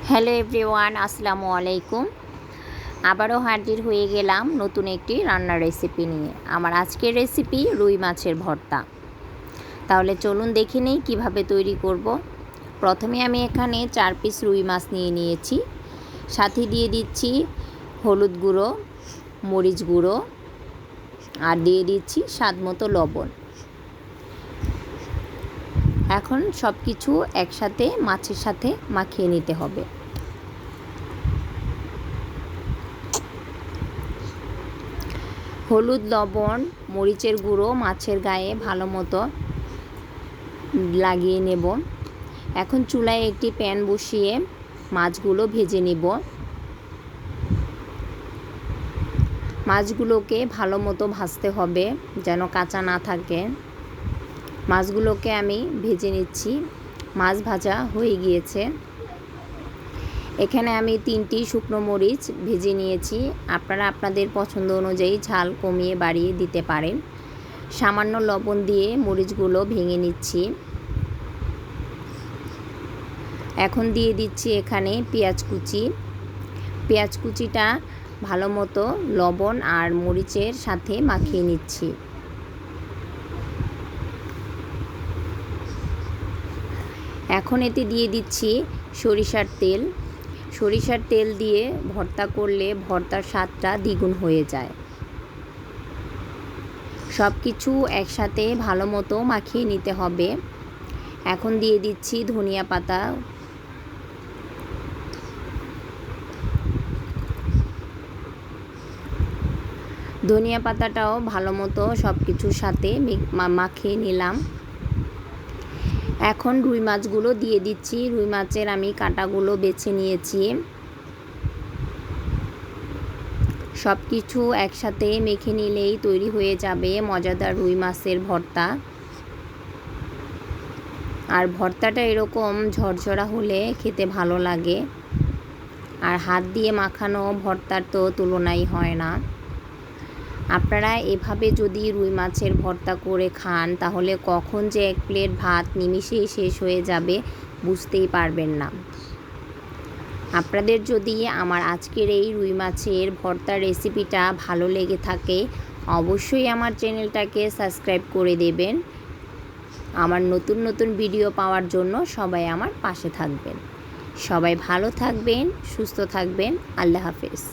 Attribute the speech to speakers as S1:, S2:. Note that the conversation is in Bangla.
S1: হ্যালো এভরিওয়ান, আসসালামু আলাইকুম। আবারও হাজির হয়ে গেলাম নতুন একটি রান্নার রেসিপি নিয়ে। আমার আজকের রেসিপি রুই মাছের ভর্তা। তাহলে চলুন দেখে নেই কীভাবে তৈরি করব। প্রথমে আমি এখানে 4 পিস রুই মাছ নিয়ে নিয়েছি। সাথে দিয়ে দিচ্ছি হলুদ গুঁড়ো, মরিচ গুঁড়ো আর দিয়ে দিচ্ছি স্বাদ মতো লবণ। এখন সব কিছু একসাথে মাছের সাথে মাখিয়ে নিতে হবে। হলুদ, লবণ, মরিচের গুঁড়ো মাছের গায়ে ভালো মতো লাগিয়ে নেব। এখন চুলায় একটি প্যান বসিয়ে মাছগুলো ভেজে নেব। মাছগুলোকে ভালো মতো ভাজতে হবে যেন কাঁচা না থাকে। মাছগুলোকে আমি ভেজে নিচ্ছি। মাছ ভাজা হয়ে গিয়েছে। এখানে আমি 3টি শুকনো মরিচ ভেজে নিয়েছি। আপনারা আপনাদের পছন্দ অনুযায়ী ঝাল কমিয়ে বাড়িয়ে দিতে পারেন। সামান্য লবণ দিয়ে মরিচগুলো ভেঙে নিচ্ছি। এখন দিয়ে দিচ্ছি এখানে পেঁয়াজ কুচি। পেঁয়াজ কুচিটা ভালো মতো লবণ আর মরিচের সাথে মাখিয়ে নিচ্ছি। এখন এতে দিয়ে দিচ্ছি সরিষার তেল। সরিষার তেল দিয়ে ভর্তা করলে ভর্তার স্বাদটা দ্বিগুণ হয়ে যায়। সব কিছু একসাথে ভালো মতো মাখিয়ে নিতে হবে। এখন দিয়ে দিচ্ছি ধনিয়া পাতা। ধনিয়া পাতাটাও ভালো মতো সব কিছুর সাথে মাখিয়ে নিলাম। এখন রুই মাছগুলো দিয়ে দিচ্ছি। রুই মাছের আমি কাঁটাগুলো বেছে নিয়েছি। সব কিছু একসাথে মেখে নিলেই তৈরি হয়ে যাবে মজাদার রুই মাছের ভর্তা। আর ভর্তাটা এরকম ঝরঝরা হলে খেতে ভালো লাগে। আর হাত দিয়ে মাখানো ভর্তার তো তুলনাই হয় না। আপনারা এভাবে যদি রুই মাছের ভর্তা করে খান তাহলে কখন যে 1 প্লেট ভাত নিমিষেই শেষ হয়ে যাবে বুঝতেই পারবেন না। আপনাদের যদি আমার আজকের এই রুই মাছের ভর্তার রেসিপিটা ভালো লেগে থাকে অবশ্যই আমার চ্যানেলটাকে সাবস্ক্রাইব করে দেবেন। আমার নতুন নতুন ভিডিও পাওয়ার জন্য সবাই আমার পাশে থাকবেন। সবাই ভালো থাকবেন, সুস্থ থাকবেন। আল্লাহ হাফেজ।